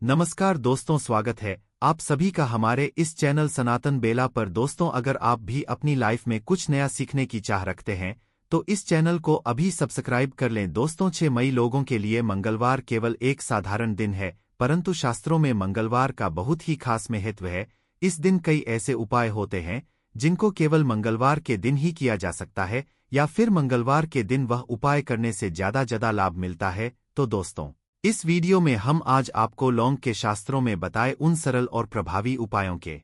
नमस्कार दोस्तों, स्वागत है आप सभी का हमारे इस चैनल सनातन बेला पर। दोस्तों, अगर आप भी अपनी लाइफ में कुछ नया सीखने की चाह रखते हैं तो इस चैनल को अभी सब्सक्राइब कर लें। दोस्तों, 6 मई लोगों के लिए मंगलवार केवल एक साधारण दिन है, परंतु शास्त्रों में मंगलवार का बहुत ही खास महत्व है। इस दिन कई ऐसे उपाय होते हैं जिनको केवल मंगलवार के दिन ही किया जा सकता है, या फिर मंगलवार के दिन वह उपाय करने से ज्यादा लाभ मिलता है। तो दोस्तों, इस वीडियो में हम आज आपको लौंग के शास्त्रों में बताए उन सरल और प्रभावी उपायों के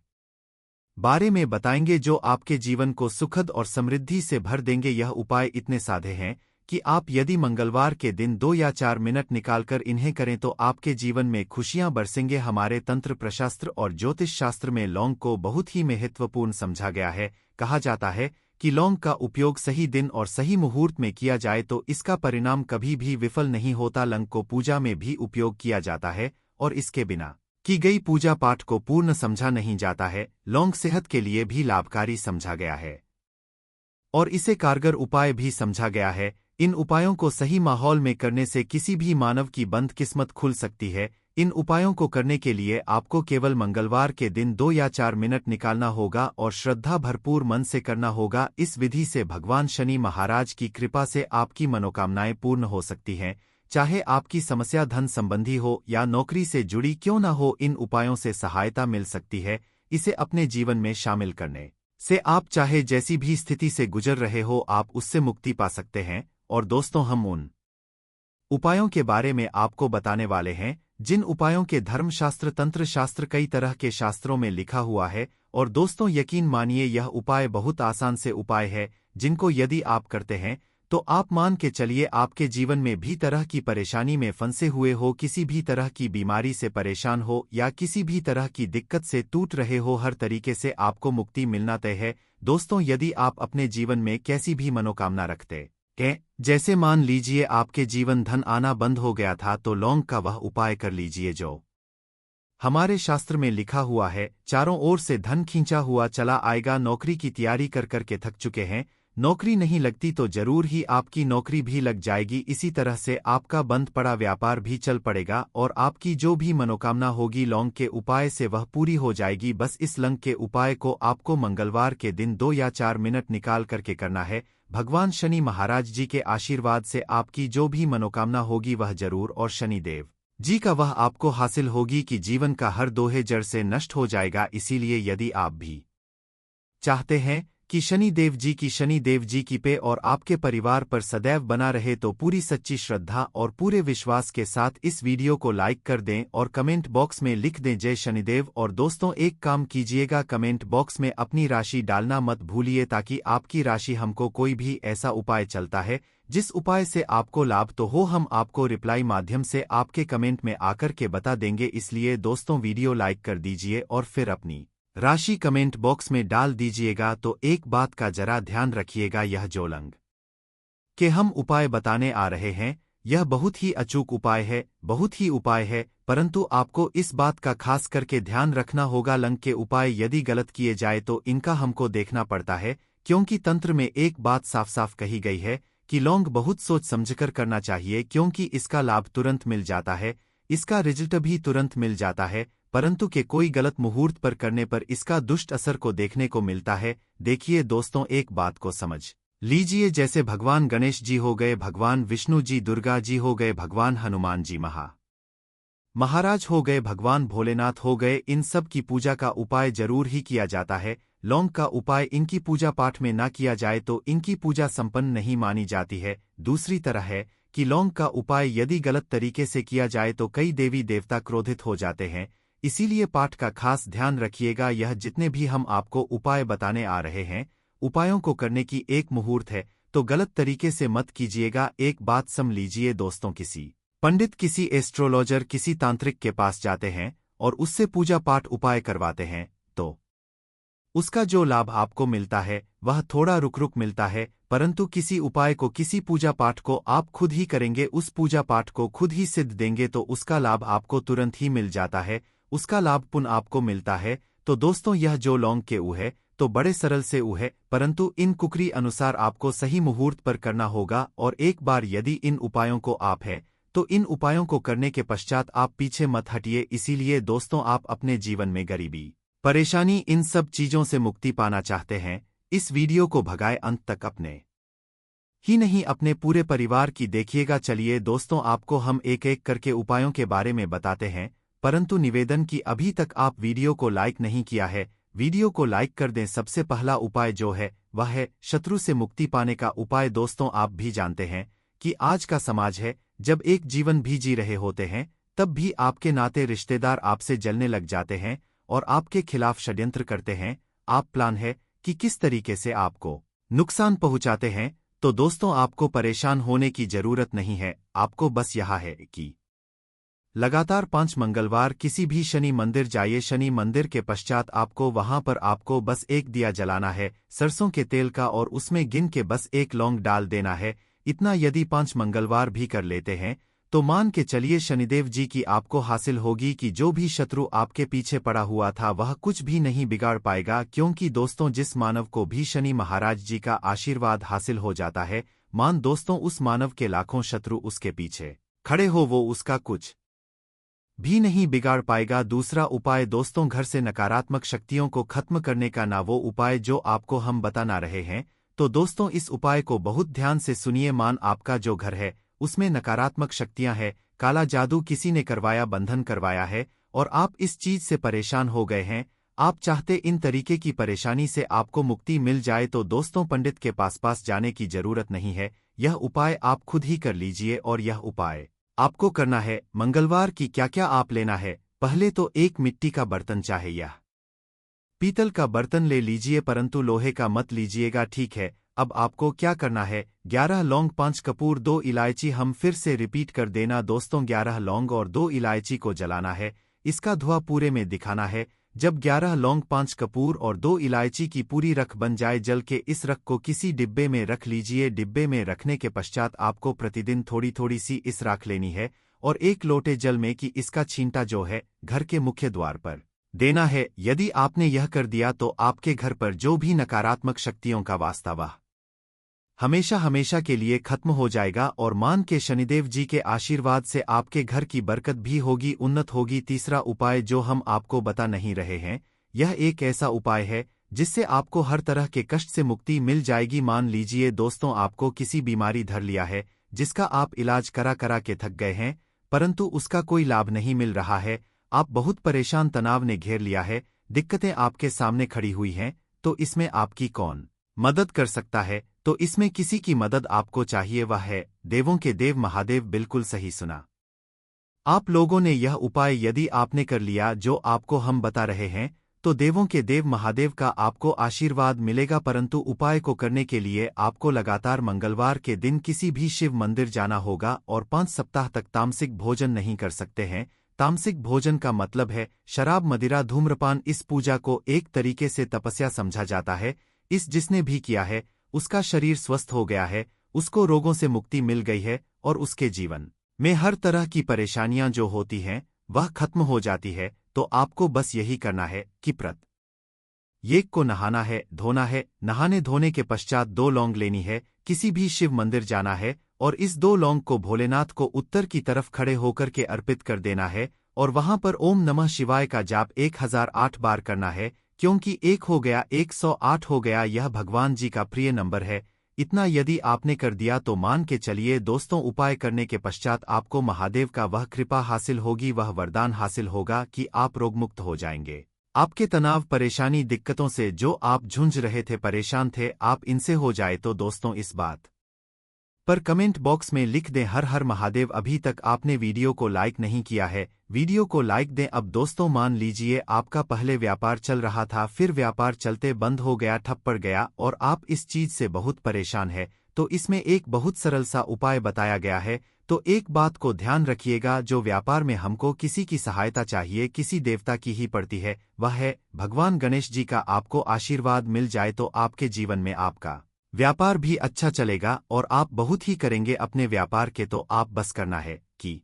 बारे में बताएंगे जो आपके जीवन को सुखद और समृद्धि से भर देंगे। यह उपाय इतने सादे हैं कि आप यदि मंगलवार के दिन 2 या 4 मिनट निकालकर इन्हें करें तो आपके जीवन में खुशियां बरसेंगे। हमारे तंत्र प्रशास्त्र और ज्योतिष शास्त्र में लौंग को बहुत ही महत्वपूर्ण समझा गया है। कहा जाता है कि लौंग का उपयोग सही दिन और सही मुहूर्त में किया जाए तो इसका परिणाम कभी भी विफल नहीं होता। लौंग को पूजा में भी उपयोग किया जाता है और इसके बिना की गई पूजा पाठ को पूर्ण समझा नहीं जाता है। लौंग सेहत के लिए भी लाभकारी समझा गया है और इसे कारगर उपाय भी समझा गया है। इन उपायों को सही माहौल में करने से किसी भी मानव की बंद किस्मत खुल सकती है। इन उपायों को करने के लिए आपको केवल मंगलवार के दिन 2 या 4 मिनट निकालना होगा और श्रद्धा भरपूर मन से करना होगा। इस विधि से भगवान शनि महाराज की कृपा से आपकी मनोकामनाएं पूर्ण हो सकती हैं। चाहे आपकी समस्या धन संबंधी हो या नौकरी से जुड़ी क्यों न हो, इन उपायों से सहायता मिल सकती है। इसे अपने जीवन में शामिल करने से आप चाहे जैसी भी स्थिति से गुजर रहे हो, आप उससे मुक्ति पा सकते हैं। और दोस्तों, हम उन उपायों के बारे में आपको बताने वाले हैं जिन उपायों के धर्मशास्त्र तंत्र शास्त्र कई तरह के शास्त्रों में लिखा हुआ है। और दोस्तों, यकीन मानिए यह उपाय बहुत आसान से उपाय है जिनको यदि आप करते हैं तो आप मान के चलिए आपके जीवन में भी तरह की परेशानी में फंसे हुए हो, किसी भी तरह की बीमारी से परेशान हो या किसी भी तरह की दिक्कत से टूट रहे हो, हर तरीके से आपको मुक्ति मिलना तय है। दोस्तों, यदि आप अपने जीवन में कैसी भी मनोकामना रखते हैं, जैसे मान लीजिए आपके जीवन धन आना बंद हो गया था, तो लौंग का वह उपाय कर लीजिए जो हमारे शास्त्र में लिखा हुआ है। चारों ओर से धन खींचा हुआ चला आएगा। नौकरी की तैयारी कर करके थक चुके हैं, नौकरी नहीं लगती तो जरूर ही आपकी नौकरी भी लग जाएगी। इसी तरह से आपका बंद पड़ा व्यापार भी चल पड़ेगा और आपकी जो भी मनोकामना होगी लौंग के उपाय से वह पूरी हो जाएगी। बस इस लौंग के उपाय को आपको मंगलवार के दिन 2 या 4 मिनट निकाल करके करना है। भगवान शनि महाराज जी के आशीर्वाद से आपकी जो भी मनोकामना होगी वह जरूर और शनिदेव जी का वह आपको हासिल होगी कि जीवन का हर दोहे जड़ से नष्ट हो जाएगा। इसीलिए यदि आप भी चाहते हैं कि शनिदेव जी की पे और आपके परिवार पर सदैव बना रहे तो पूरी सच्ची श्रद्धा और पूरे विश्वास के साथ इस वीडियो को लाइक कर दें और कमेंट बॉक्स में लिख दें जय शनिदेव। और दोस्तों, एक काम कीजिएगा, कमेंट बॉक्स में अपनी राशि डालना मत भूलिए ताकि आपकी राशि हमको कोई भी ऐसा उपाय चलता है जिस उपाय से आपको लाभ तो हो, हम आपको रिप्लाई माध्यम से आपके कमेंट में आकर के बता देंगे। इसलिए दोस्तों, वीडियो लाइक कर दीजिए और फिर अपनी राशि कमेंट बॉक्स में डाल दीजिएगा। तो एक बात का जरा ध्यान रखिएगा, यह जो लौंग के हम उपाय बताने आ रहे हैं यह बहुत ही अचूक उपाय है, बहुत ही उपाय है, परंतु आपको इस बात का खास करके ध्यान रखना होगा। लौंग के उपाय यदि गलत किए जाए तो इनका हमको देखना पड़ता है, क्योंकि तंत्र में एक बात साफ साफ कही गई है कि लौंग बहुत सोच समझकर करना चाहिए, क्योंकि इसका लाभ तुरंत मिल जाता है, इसका रिजल्ट भी तुरंत मिल जाता है, परंतु के कोई गलत मुहूर्त पर करने पर इसका दुष्ट असर को देखने को मिलता है। देखिए दोस्तों, एक बात को समझ लीजिए, जैसे भगवान गणेश जी हो गए, भगवान विष्णु जी, दुर्गा जी हो गए, भगवान हनुमान जी महाराज हो गए, भगवान भोलेनाथ हो गए, इन सब की पूजा का उपाय जरूर ही किया जाता है। लौंग का उपाय इनकी पूजा पाठ में ना किया जाए तो इनकी पूजा संपन्न नहीं मानी जाती है। दूसरी तरह है कि लौंग का उपाय यदि गलत तरीके से किया जाए तो कई देवी देवता क्रोधित हो जाते हैं। इसीलिए पाठ का खास ध्यान रखिएगा। यह जितने भी हम आपको उपाय बताने आ रहे हैं, उपायों को करने की एक मुहूर्त है, तो गलत तरीके से मत कीजिएगा। एक बात समझ लीजिए दोस्तों, किसी पंडित, किसी एस्ट्रोलॉजर, किसी तांत्रिक के पास जाते हैं और उससे पूजा पाठ उपाय करवाते हैं तो उसका जो लाभ आपको मिलता है वह थोड़ा रुक रुक मिलता है, परंतु किसी उपाय को, किसी पूजा पाठ को आप खुद ही करेंगे, उस पूजा पाठ को खुद ही सिद्ध देंगे तो उसका लाभ आपको तुरंत ही मिल जाता है, उसका लाभ पुनः आपको मिलता है। तो दोस्तों, यह जो लौंग के ऊ है तो बड़े सरल से ऊ है, परंतु इन कुकरी अनुसार आपको सही मुहूर्त पर करना होगा। और एक बार यदि इन उपायों को आप है तो इन उपायों को करने के पश्चात आप पीछे मत हटिए। इसीलिए दोस्तों, आप अपने जीवन में गरीबी, परेशानी, इन सब चीजों से मुक्ति पाना चाहते हैं, इस वीडियो को भगाए अंत तक, अपने ही नहीं अपने पूरे परिवार की देखिएगा। चलिए दोस्तों, आपको हम एक एक करके उपायों के बारे में बताते हैं, परंतु निवेदन कि अभी तक आप वीडियो को लाइक नहीं किया है, वीडियो को लाइक कर दें। सबसे पहला उपाय जो है वह है शत्रु से मुक्ति पाने का उपाय। दोस्तों, आप भी जानते हैं कि आज का समाज है, जब एक जीवन भी जी रहे होते हैं तब भी आपके नाते रिश्तेदार आपसे जलने लग जाते हैं और आपके खिलाफ षड्यंत्र करते हैं। आप प्लान है कि किस तरीके से आपको नुकसान पहुंचाते हैं। तो दोस्तों, आपको परेशान होने की जरूरत नहीं है, आपको बस यह है कि लगातार 5 मंगलवार किसी भी शनि मंदिर जाइए। शनि मंदिर के पश्चात आपको वहां पर आपको बस एक दिया जलाना है सरसों के तेल का, और उसमें गिन के बस एक लौंग डाल देना है। इतना यदि 5 मंगलवार भी कर लेते हैं तो मान के चलिए शनिदेव जी की आपको हासिल होगी कि जो भी शत्रु आपके पीछे पड़ा हुआ था वह कुछ भी नहीं बिगाड़ पाएगा। क्योंकि दोस्तों, जिस मानव को भी शनि महाराज जी का आशीर्वाद हासिल हो जाता है, मान दोस्तों उस मानव के लाखों शत्रु उसके पीछे खड़े हो, वो उसका कुछ भी नहीं बिगाड़ पाएगा। दूसरा उपाय दोस्तों, घर से नकारात्मक शक्तियों को खत्म करने का ना वो उपाय जो आपको हम बताना रहे हैं। तो दोस्तों, इस उपाय को बहुत ध्यान से सुनिए। मान आपका जो घर है उसमें नकारात्मक शक्तियां हैं, काला जादू किसी ने करवाया, बंधन करवाया है और आप इस चीज से परेशान हो गए हैं, आप चाहते इन तरीके की परेशानी से आपको मुक्ति मिल जाए, तो दोस्तों पंडित के पास जाने की जरूरत नहीं है। यह उपाय आप खुद ही कर लीजिए। और यह उपाय आपको करना है मंगलवार की क्या क्या आप लेना है। पहले तो एक मिट्टी का बर्तन, चाहे यह पीतल का बर्तन ले लीजिए, परंतु लोहे का मत लीजिएगा, ठीक है। अब आपको क्या करना है, 11 लौंग, 5 कपूर, 2 इलायची। हम फिर से रिपीट कर देना दोस्तों, 11 लौंग और 2 इलायची को जलाना है। इसका धुआं पूरे में दिखाना है। जब 11 लौंग, 5 कपूर और 2 इलायची की पूरी रख बन जाए जल के, इस रख को किसी डिब्बे में रख लीजिए। डिब्बे में रखने के पश्चात आपको प्रतिदिन थोड़ी थोड़ी सी इस राख लेनी है और 1 लोटे जल में कि इसका छींटा जो है घर के मुख्य द्वार पर देना है। यदि आपने यह कर दिया तो आपके घर पर जो भी नकारात्मक शक्तियों का वास्ता वह हमेशा हमेशा के लिए खत्म हो जाएगा। और मान के शनिदेव जी के आशीर्वाद से आपके घर की बरकत भी होगी, उन्नत होगी। तीसरा उपाय जो हम आपको बता नहीं रहे हैं, यह एक ऐसा उपाय है जिससे आपको हर तरह के कष्ट से मुक्ति मिल जाएगी। मान लीजिए दोस्तों, आपको किसी बीमारी धर लिया है जिसका आप इलाज करा करा के थक गए हैं, परंतु उसका कोई लाभ नहीं मिल रहा है। आप बहुत परेशान, तनाव ने घेर लिया है, दिक्कतें आपके सामने खड़ी हुई हैं। तो इसमें आपकी कौन मदद कर सकता है? तो इसमें किसी की मदद आपको चाहिए, वह है देवों के देव महादेव। बिल्कुल सही सुना आप लोगों ने। यह उपाय यदि आपने कर लिया जो आपको हम बता रहे हैं, तो देवों के देव महादेव का आपको आशीर्वाद मिलेगा। परंतु उपाय को करने के लिए आपको लगातार मंगलवार के दिन किसी भी शिव मंदिर जाना होगा और 5 सप्ताह तक तामसिक भोजन नहीं कर सकते हैं। तामसिक भोजन का मतलब है शराब, मदिरा, धूम्रपान। इस पूजा को एक तरीके से तपस्या समझा जाता है। इस जिसने भी किया है उसका शरीर स्वस्थ हो गया है, उसको रोगों से मुक्ति मिल गई है और उसके जीवन में हर तरह की परेशानियां जो होती हैं वह खत्म हो जाती है। तो आपको बस यही करना है कि प्रत्येक को नहाना है, धोना है। नहाने धोने के पश्चात 2 लौंग लेनी है, किसी भी शिव मंदिर जाना है और इस 2 लौंग को भोलेनाथ को उत्तर की तरफ खड़े होकर के अर्पित कर देना है और वहां पर ओम नमः शिवाय का जाप 1008 बार करना है। क्योंकि 1 हो गया 108 हो गया, यह भगवान जी का प्रिय नंबर है। इतना यदि आपने कर दिया तो मान के चलिए दोस्तों, उपाय करने के पश्चात आपको महादेव का वह कृपा हासिल होगी, वह वरदान हासिल होगा कि आप रोगमुक्त हो जाएंगे। आपके तनाव, परेशानी, दिक्कतों से जो आप झुंझ रहे थे, परेशान थे, आप इनसे हो जाए। तो दोस्तों, इस बात पर कमेंट बॉक्स में लिख दें हर हर महादेव। अभी तक आपने वीडियो को लाइक नहीं किया है, वीडियो को लाइक दें। अब दोस्तों, मान लीजिए आपका पहले व्यापार चल रहा था, फिर व्यापार चलते बंद हो गया, ठप पड़ गया और आप इस चीज से बहुत परेशान है। तो इसमें एक बहुत सरल सा उपाय बताया गया है। तो एक बात को ध्यान रखिएगा, जो व्यापार में हमको किसी की सहायता चाहिए, किसी देवता की ही पड़ती है, वह है भगवान गणेश जी का। आपको आशीर्वाद मिल जाए तो आपके जीवन में आपका व्यापार भी अच्छा चलेगा और आप बहुत ही करेंगे अपने व्यापार के। तो आप बस करना है कि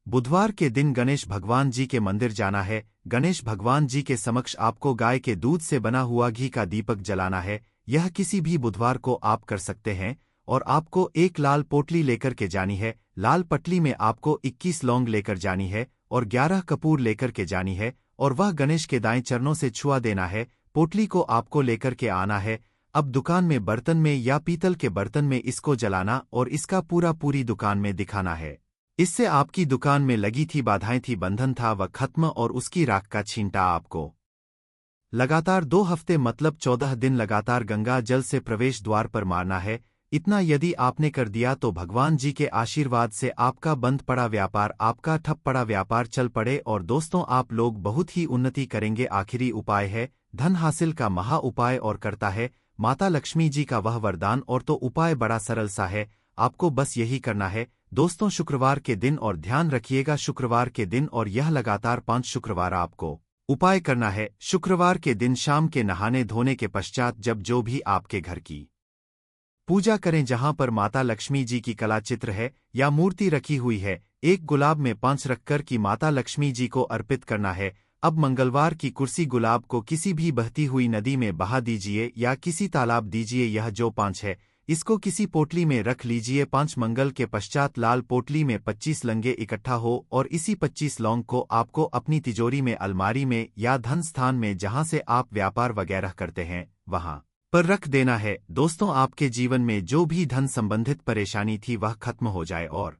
बुधवार के दिन गणेश भगवान जी के मंदिर जाना है। गणेश भगवान जी के समक्ष आपको गाय के दूध से बना हुआ घी का दीपक जलाना है। यह किसी भी बुधवार को आप कर सकते हैं और आपको एक लाल पोटली लेकर के जानी है। लाल पटली में आपको 21 लौंग लेकर जानी है और 11 कपूर लेकर के जानी है और वह गणेश के दाएं चरणों से छुआ देना है। पोटली को आपको लेकर के आना है। अब दुकान में बर्तन में या पीतल के बर्तन में इसको जलाना और इसका पूरी दुकान में दिखाना है। इससे आपकी दुकान में लगी थी बाधाएं थी बंधन था वह खत्म और उसकी राख का छींटा आपको लगातार 2 हफ्ते मतलब 14 दिन लगातार गंगा जल से प्रवेश द्वार पर मारना है। इतना यदि आपने कर दिया तो भगवान जी के आशीर्वाद से आपका बंद पड़ा व्यापार, आपका ठप पड़ा व्यापार चल पड़े और दोस्तों आप लोग बहुत ही उन्नति करेंगे। आखिरी उपाय है धन हासिल का महा उपाय और करता है माता लक्ष्मी जी का वह वरदान। और तो उपाय बड़ा सरल सा है, आपको बस यही करना है दोस्तों शुक्रवार के दिन, और ध्यान रखिएगा शुक्रवार के दिन और यह लगातार 5 शुक्रवार आपको उपाय करना है। शुक्रवार के दिन शाम के नहाने धोने के पश्चात जब जो भी आपके घर की पूजा करें जहां पर माता लक्ष्मी जी की कला चित्र है या मूर्ति रखी हुई है, एक गुलाब में 5 रखकर की माता लक्ष्मी जी को अर्पित करना है। अब मंगलवार की कुर्सी गुलाब को किसी भी बहती हुई नदी में बहा दीजिए या किसी तालाब दीजिए। यह जो 5 है इसको किसी पोटली में रख लीजिए। 5 मंगल के पश्चात लाल पोटली में 25 लंगे इकट्ठा हो और इसी 25 लौंग को आपको अपनी तिजोरी में, अलमारी में या धन स्थान में जहां से आप व्यापार वगैरह करते हैं वहां पर रख देना है। दोस्तों आपके जीवन में जो भी धन संबंधित परेशानी थी वह खत्म हो जाए और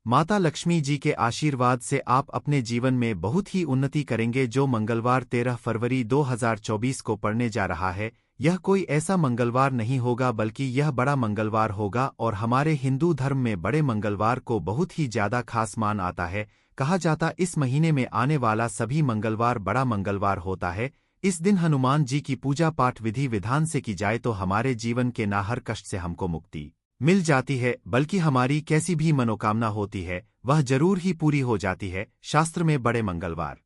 माता लक्ष्मी जी के आशीर्वाद से आप अपने जीवन में बहुत ही उन्नति करेंगे। जो मंगलवार 13 फरवरी 2024 को पड़ने जा रहा है, यह कोई ऐसा मंगलवार नहीं होगा बल्कि यह बड़ा मंगलवार होगा और हमारे हिंदू धर्म में बड़े मंगलवार को बहुत ही ज्यादा खास मान आता है। कहा जाता इस महीने में आने वाला सभी मंगलवार बड़ा मंगलवार होता है। इस दिन हनुमान जी की पूजा पाठ विधि विधान से की जाए तो हमारे जीवन के ना हर कष्ट से हमको मुक्ति मिल जाती है, बल्कि हमारी कैसी भी मनोकामना होती है वह जरूर ही पूरी हो जाती है। शास्त्र में बड़े मंगलवार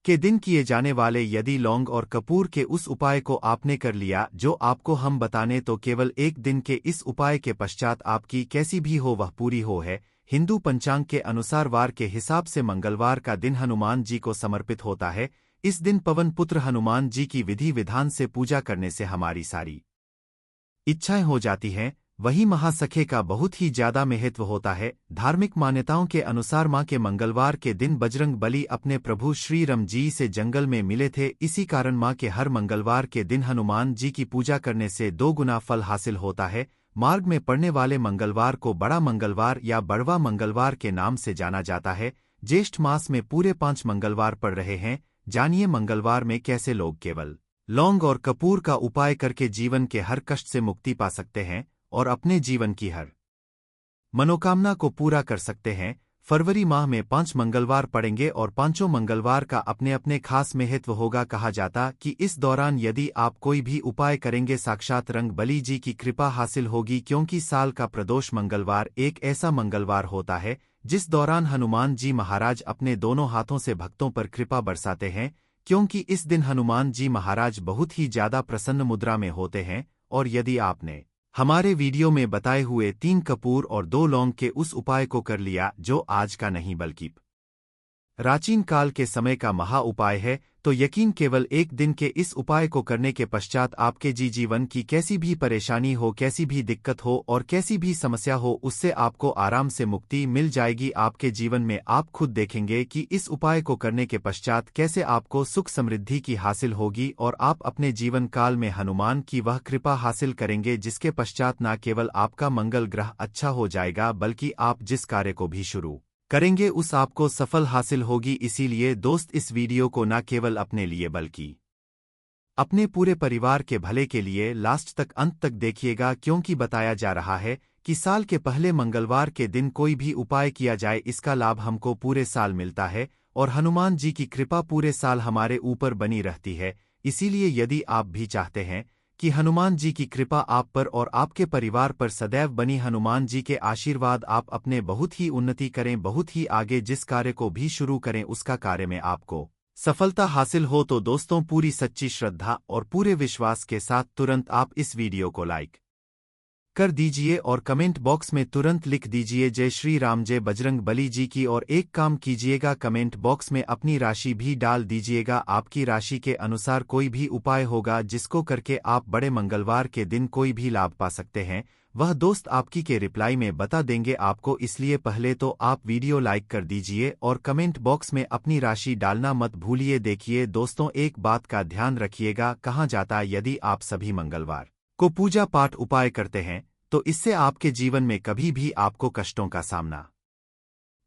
के दिन किए जाने वाले यदि लौंग और कपूर के उस उपाय को आपने कर लिया जो आपको हम बताने, तो केवल एक दिन के इस उपाय के पश्चात आपकी कैसी भी हो वह पूरी हो है। हिंदू पंचांग के अनुसार वार के हिसाब से मंगलवार का दिन हनुमान जी को समर्पित होता है। इस दिन पवन पुत्र हनुमान जी की विधि विधान से पूजा करने से हमारी सारी इच्छाएं हो जाती हैं। वही महासखे का बहुत ही ज्यादा महत्व होता है। धार्मिक मान्यताओं के अनुसार मां के मंगलवार के दिन बजरंग बली अपने प्रभु श्री राम जी से जंगल में मिले थे। इसी कारण मां के हर मंगलवार के दिन हनुमान जी की पूजा करने से 2 गुना फल हासिल होता है। मार्ग में पड़ने वाले मंगलवार को बड़ा मंगलवार या बड़वा मंगलवार के नाम से जाना जाता है। ज्येष्ठ मास में पूरे 5 मंगलवार पड़ रहे हैं। जानिए मंगलवार में कैसे लोग केवल लौंग और कपूर का उपाय करके जीवन के हर कष्ट से मुक्ति पा सकते हैं और अपने जीवन की हर मनोकामना को पूरा कर सकते हैं। फरवरी माह में 5 मंगलवार पड़ेंगे और 5 मंगलवार का अपने अपने खास महत्व होगा। कहा जाता कि इस दौरान यदि आप कोई भी उपाय करेंगे साक्षात रंग बली जी की कृपा हासिल होगी, क्योंकि साल का प्रदोष मंगलवार एक ऐसा मंगलवार होता है जिस दौरान हनुमान जी महाराज अपने दोनों हाथों से भक्तों पर कृपा बरसाते हैं। क्योंकि इस दिन हनुमान जी महाराज बहुत ही ज्यादा प्रसन्न मुद्रा में होते हैं। और यदि आपने हमारे वीडियो में बताए हुए 3 कपूर और 2 लौंग के उस उपाय को कर लिया जो आज का नहीं बल्कि प्राचीन काल के समय का महा उपाय है, तो यकीन केवल एक दिन के इस उपाय को करने के पश्चात आपके जीवन की कैसी भी परेशानी हो, कैसी भी दिक्कत हो और कैसी भी समस्या हो, उससे आपको आराम से मुक्ति मिल जाएगी। आपके जीवन में आप खुद देखेंगे कि इस उपाय को करने के पश्चात कैसे आपको सुख समृद्धि की हासिल होगी और आप अपने जीवन काल में हनुमान की वह कृपा हासिल करेंगे जिसके पश्चात न केवल आपका मंगल ग्रह अच्छा हो जाएगा बल्कि आप जिस कार्य को भी शुरू करेंगे उस आपको सफल हासिल होगी। इसीलिए दोस्त इस वीडियो को न केवल अपने लिए बल्कि अपने पूरे परिवार के भले के लिए लास्ट तक अंत तक देखिएगा, क्योंकि बताया जा रहा है कि साल के पहले मंगलवार के दिन कोई भी उपाय किया जाए इसका लाभ हमको पूरे साल मिलता है और हनुमान जी की कृपा पूरे साल हमारे ऊपर बनी रहती है। इसीलिए यदि आप भी चाहते हैं कि हनुमान जी की कृपा आप पर और आपके परिवार पर सदैव बनी, हनुमान जी के आशीर्वाद आप अपने बहुत ही उन्नति करें, बहुत ही आगे जिस कार्य को भी शुरू करें उसका कार्य में आपको सफलता हासिल हो, तो दोस्तों पूरी सच्ची श्रद्धा और पूरे विश्वास के साथ तुरंत आप इस वीडियो को लाइक कर दीजिए और कमेंट बॉक्स में तुरंत लिख दीजिए जय श्री राम जय बजरंग बली जी की। और एक काम कीजिएगा, कमेंट बॉक्स में अपनी राशि भी डाल दीजिएगा। आपकी राशि के अनुसार कोई भी उपाय होगा जिसको करके आप बड़े मंगलवार के दिन कोई भी लाभ पा सकते हैं, वह दोस्त आपकी के रिप्लाई में बता देंगे आपको। इसलिए पहले तो आप वीडियो लाइक कर दीजिए और कमेंट बॉक्स में अपनी राशि डालना मत भूलिए। देखिए दोस्तों, एक बात का ध्यान रखिएगा, कहा जाता है यदि आप सभी मंगलवार को पूजा पाठ उपाय करते हैं तो इससे आपके जीवन में कभी भी आपको कष्टों का सामना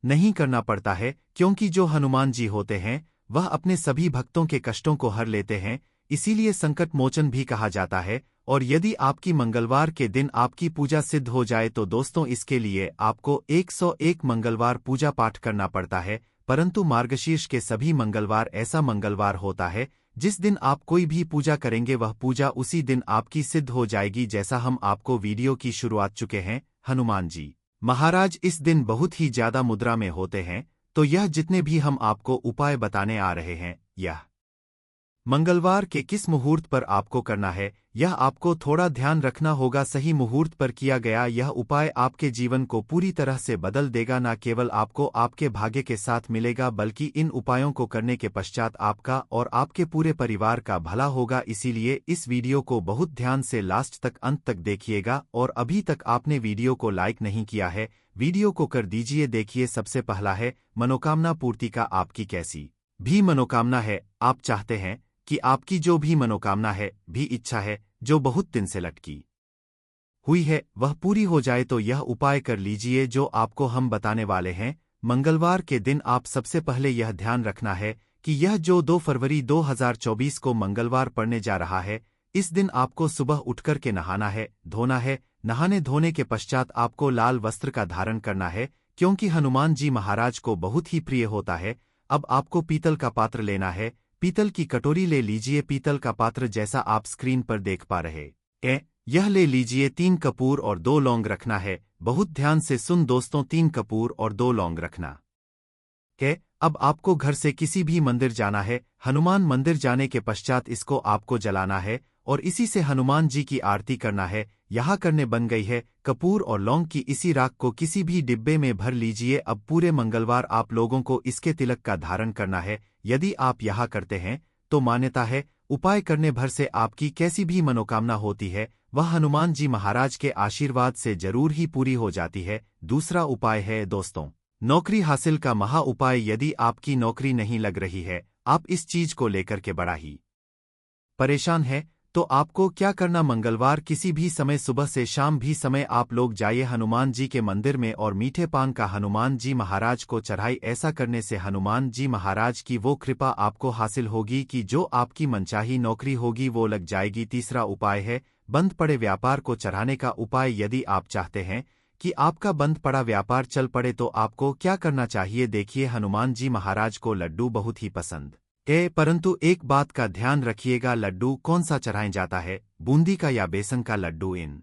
नहीं करना पड़ता है, क्योंकि जो हनुमान जी होते हैं वह अपने सभी भक्तों के कष्टों को हर लेते हैं, इसीलिए संकट मोचन भी कहा जाता है। और यदि आपकी मंगलवार के दिन आपकी पूजा सिद्ध हो जाए तो दोस्तों इसके लिए आपको 101 मंगलवार पूजा पाठ करना पड़ता है। परंतु मार्गशीर्ष के सभी मंगलवार ऐसा मंगलवार होता है जिस दिन आप कोई भी पूजा करेंगे वह पूजा उसी दिन आपकी सिद्ध हो जाएगी। जैसा हम आपको वीडियो की शुरुआत चुके हैं, हनुमान जी महाराज इस दिन बहुत ही ज्यादा मुद्रा में होते हैं, तो यह जितने भी हम आपको उपाय बताने आ रहे हैं, यह मंगलवार के किस मुहूर्त पर आपको करना है यह आपको थोड़ा ध्यान रखना होगा। सही मुहूर्त पर किया गया यह उपाय आपके जीवन को पूरी तरह से बदल देगा। न केवल आपको आपके भाग्य के साथ मिलेगा बल्कि इन उपायों को करने के पश्चात आपका और आपके पूरे परिवार का भला होगा। इसीलिए इस वीडियो को बहुत ध्यान से लास्ट तक अंत तक देखिएगा। और अभी तक आपने वीडियो को लाइक नहीं किया है, वीडियो को कर दीजिए। देखिए सबसे पहला है मनोकामना पूर्ति का। आपकी कैसी भी मनोकामना है, आप चाहते हैं कि आपकी जो भी मनोकामना है, भी इच्छा है जो बहुत दिन से लटकी हुई है वह पूरी हो जाए तो यह उपाय कर लीजिए जो आपको हम बताने वाले हैं। मंगलवार के दिन आप सबसे पहले यह ध्यान रखना है कि यह जो 2 फरवरी 2024 को मंगलवार पड़ने जा रहा है, इस दिन आपको सुबह उठकर के नहाना है, धोना है। नहाने धोने के पश्चात आपको लाल वस्त्र का धारण करना है, क्योंकि हनुमान जी महाराज को बहुत ही प्रिय होता है। अब आपको पीतल का पात्र लेना है, पीतल की कटोरी ले लीजिए। पीतल का पात्र जैसा आप स्क्रीन पर देख पा रहे हैं यह ले लीजिए। 3 कपूर और 2 लौंग रखना है। बहुत ध्यान से सुन दोस्तों, 3 कपूर और 2 लौंग रखना है। अब आपको घर से किसी भी मंदिर जाना है, हनुमान मंदिर जाने के पश्चात इसको आपको जलाना है और इसी से हनुमान जी की आरती करना है। यहाँ करने बन गई है। कपूर और लौंग की इसी राख को किसी भी डिब्बे में भर लीजिए। अब पूरे मंगलवार आप लोगों को इसके तिलक का धारण करना है। यदि आप यह करते हैं तो मान्यता है उपाय करने भर से आपकी कैसी भी मनोकामना होती है वह हनुमान जी महाराज के आशीर्वाद से जरूर ही पूरी हो जाती है। दूसरा उपाय है दोस्तों नौकरी हासिल का महा उपाय। यदि आपकी नौकरी नहीं लग रही है, आप इस चीज को लेकर के बड़ा ही परेशान है, तो आपको क्या करना, मंगलवार किसी भी समय सुबह से शाम भी समय आप लोग जाइए हनुमान जी के मंदिर में और मीठे पान का हनुमान जी महाराज को चढ़ाई। ऐसा करने से हनुमान जी महाराज की वो कृपा आपको हासिल होगी कि जो आपकी मनचाही नौकरी होगी वो लग जाएगी। तीसरा उपाय है बंद पड़े व्यापार को चढ़ाने का उपाय। यदि आप चाहते हैं कि आपका बंद पड़ा व्यापार चल पड़े तो आपको क्या करना चाहिए, देखिए हनुमान जी महाराज को लड्डू बहुत ही पसंद है, परंतु एक बात का ध्यान रखिएगा, लड्डू कौन सा चढ़ाया जाता है, बूंदी का या बेसन का लड्डू। इन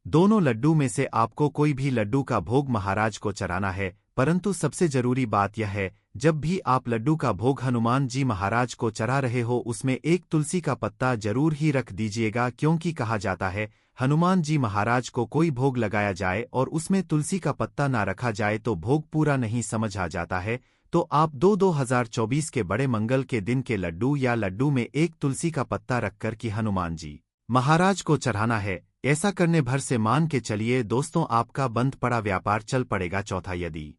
दोनों लड्डू में से आपको कोई भी लड्डू का भोग महाराज को चढ़ाना है। परंतु सबसे जरूरी बात यह है, जब भी आप लड्डू का भोग हनुमान जी महाराज को चढ़ा रहे हो उसमें एक तुलसी का पत्ता जरूर ही रख दीजिएगा, क्योंकि कहा जाता है हनुमान जी महाराज को कोई भोग लगाया जाए और उसमें तुलसी का पत्ता ना रखा जाए तो भोग पूरा नहीं समझ आ जाता है। तो आप 2024 के बड़े मंगल के दिन के लड्डू या लड्डू में एक तुलसी का पत्ता रखकर कि हनुमान जी महाराज को चढ़ाना है। ऐसा करने भर से मान के चलिए दोस्तों आपका बंद पड़ा व्यापार चल पड़ेगा। चौथा, यदि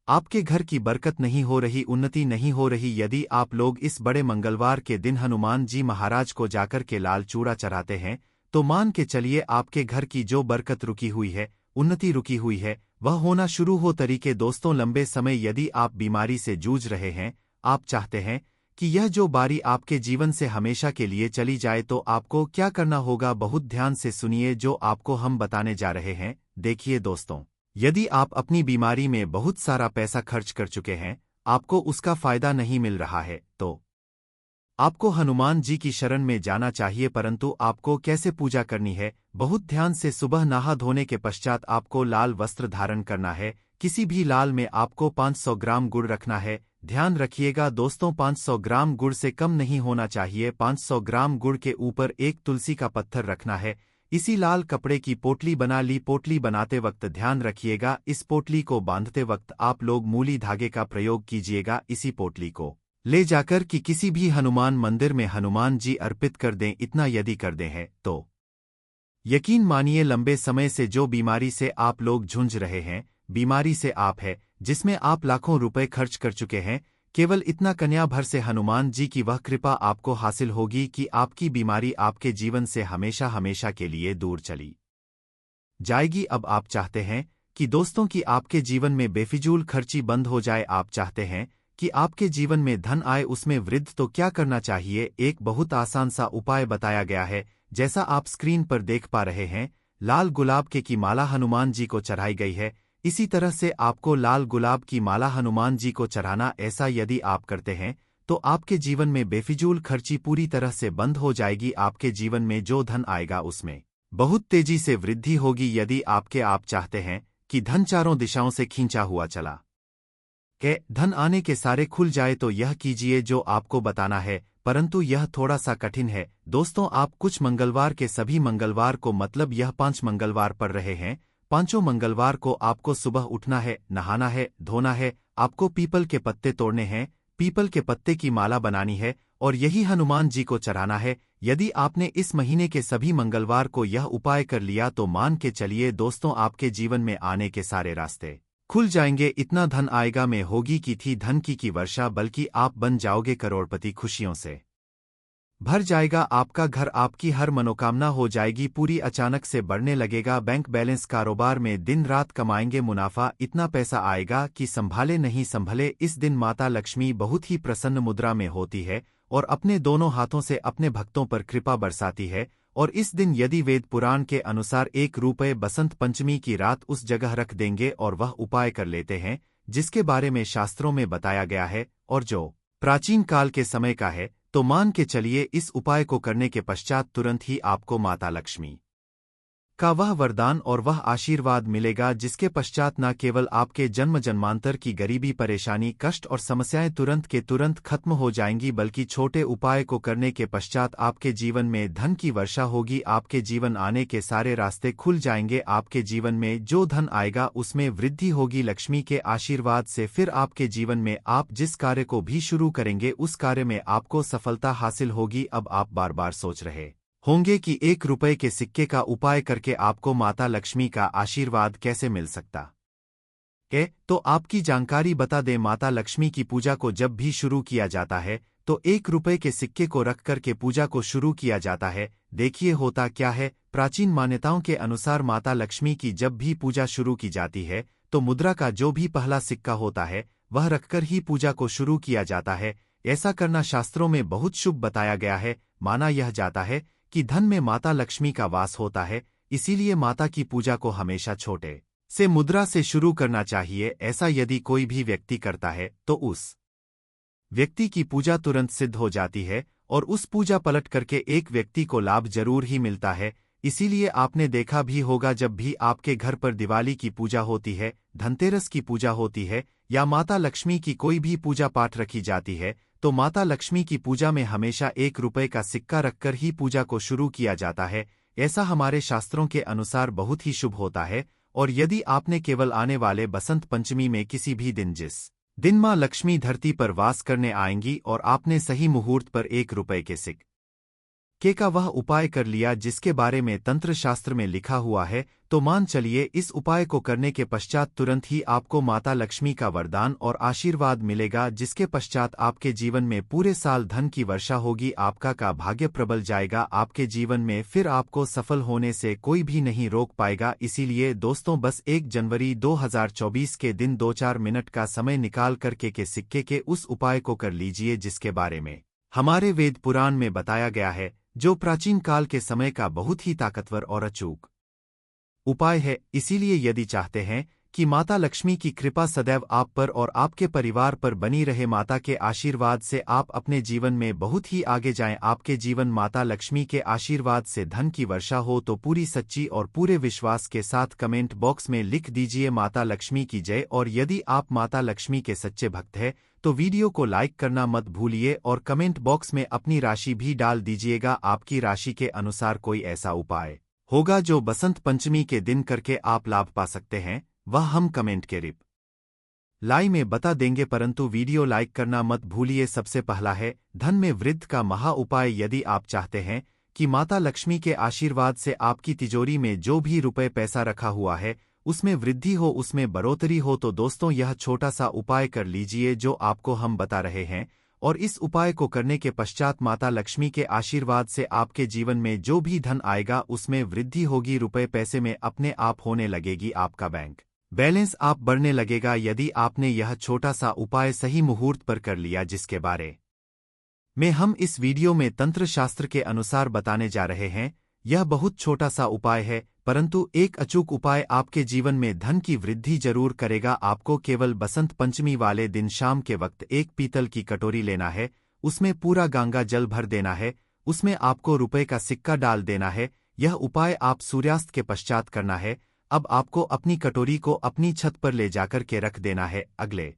आपके घर की बरकत नहीं हो रही, उन्नति नहीं हो रही, यदि आप लोग इस बड़े मंगलवार के दिन हनुमान जी महाराज को जाकर के लाल चूड़ा चढ़ाते हैं तो मान के चलिए आपके घर की जो बरकत रुकी हुई है, उन्नति रुकी हुई है, वह होना शुरू हो। तरीके दोस्तों, लंबे समय यदि आप बीमारी से जूझ रहे हैं, आप चाहते हैं कि यह जो बारी आपके जीवन से हमेशा के लिए चली जाए तो आपको क्या करना होगा, बहुत ध्यान से सुनिए जो आपको हम बताने जा रहे हैं। देखिए दोस्तों, यदि आप अपनी बीमारी में बहुत सारा पैसा खर्च कर चुके हैं, आपको उसका फायदा नहीं मिल रहा है, तो आपको हनुमान जी की शरण में जाना चाहिए। परंतु आपको कैसे पूजा करनी है, बहुत ध्यान से सुबह नहा धोने के पश्चात आपको लाल वस्त्र धारण करना है। किसी भी लाल में आपको 500 ग्राम गुड़ रखना है। ध्यान रखिएगा दोस्तों, 500 ग्राम गुड़ से कम नहीं होना चाहिए। 500 ग्राम गुड़ के ऊपर एक तुलसी का पत्थर रखना है। इसी लाल कपड़े की पोटली बना ली। पोटली बनाते वक्त ध्यान रखिएगा, इस पोटली को बांधते वक्त आप लोग मूली धागे का प्रयोग कीजिएगा। इसी पोटली को ले जाकर कि किसी भी हनुमान मंदिर में हनुमान जी अर्पित कर दें। इतना यदि कर दें हैं तो यकीन मानिए लंबे समय से जो बीमारी से आप लोग झुंझ रहे हैं, बीमारी से आप है जिसमें आप लाखों रुपए खर्च कर चुके हैं, केवल इतना कन्या भर से हनुमान जी की वह कृपा आपको हासिल होगी कि आपकी बीमारी आपके जीवन से हमेशा हमेशा के लिए दूर चली जाएगी। अब आप चाहते हैं कि दोस्तों की आपके जीवन में बेफिजूल खर्ची बंद हो जाए, आप चाहते हैं कि आपके जीवन में धन आए, उसमें वृद्धि, तो क्या करना चाहिए? एक बहुत आसान सा उपाय बताया गया है, जैसा आप स्क्रीन पर देख पा रहे हैं। लाल गुलाब के की माला हनुमान जी को चढ़ाई गई है, इसी तरह से आपको लाल गुलाब की माला हनुमान जी को चढ़ाना। ऐसा यदि आप करते हैं तो आपके जीवन में बेफिजूल खर्ची पूरी तरह से बंद हो जाएगी। आपके जीवन में जो धन आएगा उसमें बहुत तेजी से वृद्धि होगी। यदि आप चाहते हैं कि धन चारों दिशाओं से खींचा हुआ चला के धन आने के सारे खुल जाए तो यह कीजिए जो आपको बताना है, परंतु यह थोड़ा सा कठिन है। दोस्तों, आप कुछ मंगलवार के सभी मंगलवार को, मतलब यह 5 मंगलवार पड़ रहे हैं, पांचों मंगलवार को आपको सुबह उठना है, नहाना है, धोना है, आपको पीपल के पत्ते तोड़ने हैं, पीपल के पत्ते की माला बनानी है और यही हनुमान जी को चढ़ाना है। यदि आपने इस महीने के सभी मंगलवार को यह उपाय कर लिया तो मान के चलिए दोस्तों, आपके जीवन में आने के सारे रास्ते खुल जाएंगे। इतना धन आएगा, में होगी कि थी धन की वर्षा, बल्कि आप बन जाओगे करोड़पति। खुशियों से भर जाएगा आपका घर, आपकी हर मनोकामना हो जाएगी पूरी, अचानक से बढ़ने लगेगा बैंक बैलेंस, कारोबार में दिन रात कमाएंगे मुनाफा, इतना पैसा आएगा कि संभाले नहीं संभले। इस दिन माता लक्ष्मी बहुत ही प्रसन्न मुद्रा में होती है और अपने दोनों हाथों से अपने भक्तों पर कृपा बरसाती है। और इस दिन यदि वेद पुराण के अनुसार 1 रुपये बसंत पंचमी की रात उस जगह रख देंगे और वह उपाय कर लेते हैं जिसके बारे में शास्त्रों में बताया गया है और जो प्राचीन काल के समय का है, तो मान के चलिए इस उपाय को करने के पश्चात तुरंत ही आपको माता लक्ष्मी का वह वरदान और वह आशीर्वाद मिलेगा, जिसके पश्चात न केवल आपके जन्म जन्मांतर की गरीबी, परेशानी, कष्ट और समस्याएं तुरंत के तुरंत खत्म हो जाएंगी, बल्कि छोटे उपाय को करने के पश्चात आपके जीवन में धन की वर्षा होगी। आपके जीवन आने के सारे रास्ते खुल जाएंगे। आपके जीवन में जो धन आएगा उसमें वृद्धि होगी लक्ष्मी के आशीर्वाद से। फिर आपके जीवन में आप जिस कार्य को भी शुरू करेंगे उस कार्य में आपको सफलता हासिल होगी। अब आप बार बार सोच रहे होंगे कि 1 रुपये के सिक्के का उपाय करके आपको माता लक्ष्मी का आशीर्वाद कैसे मिल सकता है, तो आपकी जानकारी बता दें। माता लक्ष्मी की पूजा को जब भी शुरू किया जाता है तो 1 रुपये के सिक्के को रख कर के पूजा को शुरू किया जाता है। देखिए होता क्या है, प्राचीन मान्यताओं के अनुसार माता लक्ष्मी की जब भी पूजा शुरू की जाती है तो मुद्रा का जो भी पहला सिक्का होता है वह रखकर ही पूजा को शुरू किया जाता है। ऐसा करना शास्त्रों में बहुत शुभ बताया गया है। माना यह जाता है कि धन में माता लक्ष्मी का वास होता है, इसीलिए माता की पूजा को हमेशा छोटे से मुद्रा से शुरू करना चाहिए। ऐसा यदि कोई भी व्यक्ति करता है तो उस व्यक्ति की पूजा तुरंत सिद्ध हो जाती है और उस पूजा पलट करके एक व्यक्ति को लाभ जरूर ही मिलता है। इसीलिए आपने देखा भी होगा जब भी आपके घर पर दिवाली की पूजा होती है, धनतेरस की पूजा होती है या माता लक्ष्मी की कोई भी पूजा पाठ रखी जाती है तो माता लक्ष्मी की पूजा में हमेशा 1 रुपये का सिक्का रखकर ही पूजा को शुरू किया जाता है। ऐसा हमारे शास्त्रों के अनुसार बहुत ही शुभ होता है। और यदि आपने केवल आने वाले बसंत पंचमी में किसी भी दिन, जिस दिन मां लक्ष्मी धरती पर वास करने आएंगी, और आपने सही मुहूर्त पर 1 रुपये के सिक्के का वह उपाय कर लिया जिसके बारे में तंत्र शास्त्र में लिखा हुआ है, तो मान चलिए इस उपाय को करने के पश्चात तुरंत ही आपको माता लक्ष्मी का वरदान और आशीर्वाद मिलेगा, जिसके पश्चात आपके जीवन में पूरे साल धन की वर्षा होगी। आपका का भाग्य प्रबल जाएगा आपके जीवन में, फिर आपको सफल होने से कोई भी नहीं रोक पाएगा। इसीलिए दोस्तों, बस 1 जनवरी 2024 के दिन 2-4 मिनट का समय निकाल करके के सिक्के के उस उपाय को कर लीजिए जिसके बारे में हमारे वेद पुराण में बताया गया है, जो प्राचीन काल के समय का बहुत ही ताकतवर और अचूक उपाय है। इसीलिए यदि चाहते हैं कि माता लक्ष्मी की कृपा सदैव आप पर और आपके परिवार पर बनी रहे, माता के आशीर्वाद से आप अपने जीवन में बहुत ही आगे जाएं, आपके जीवन माता लक्ष्मी के आशीर्वाद से धन की वर्षा हो, तो पूरी सच्ची और पूरे विश्वास के साथ कमेंट बॉक्स में लिख दीजिए माता लक्ष्मी की जय। और यदि आप माता लक्ष्मी के सच्चे भक्त हैं तो वीडियो को लाइक करना मत भूलिए और कमेंट बॉक्स में अपनी राशि भी डाल दीजिएगा। आपकी राशि के अनुसार कोई ऐसा उपाय होगा जो बसंत पंचमी के दिन करके आप लाभ पा सकते हैं, वह हम कमेंट के रिप्लाई में बता देंगे। परंतु वीडियो लाइक करना मत भूलिए। सबसे पहला है धन में वृद्धि का महा उपाय। यदि आप चाहते हैं कि माता लक्ष्मी के आशीर्वाद से आपकी तिजोरी में जो भी रुपए पैसा रखा हुआ है उसमें वृद्धि हो, उसमें बढ़ोतरी हो, तो दोस्तों यह छोटा सा उपाय कर लीजिए जो आपको हम बता रहे हैं। और इस उपाय को करने के पश्चात माता लक्ष्मी के आशीर्वाद से आपके जीवन में जो भी धन आएगा उसमें वृद्धि होगी, रुपए पैसे में अपने आप होने लगेगी, आपका बैंक बैलेंस आप बढ़ने लगेगा। यदि आपने यह छोटा सा उपाय सही मुहूर्त पर कर लिया, जिसके बारे में हम इस वीडियो में तंत्र शास्त्र के अनुसार बताने जा रहे हैं। यह बहुत छोटा सा उपाय है, परंतु एक अचूक उपाय आपके जीवन में धन की वृद्धि जरूर करेगा। आपको केवल बसंत पंचमी वाले दिन शाम के वक्त एक पीतल की कटोरी लेना है, उसमें पूरा गंगा जल भर देना है, उसमें आपको रुपए का सिक्का डाल देना है। यह उपाय आप सूर्यास्त के पश्चात करना है। अब आपको अपनी कटोरी को अपनी छत पर ले जाकर के रख देना है। अगले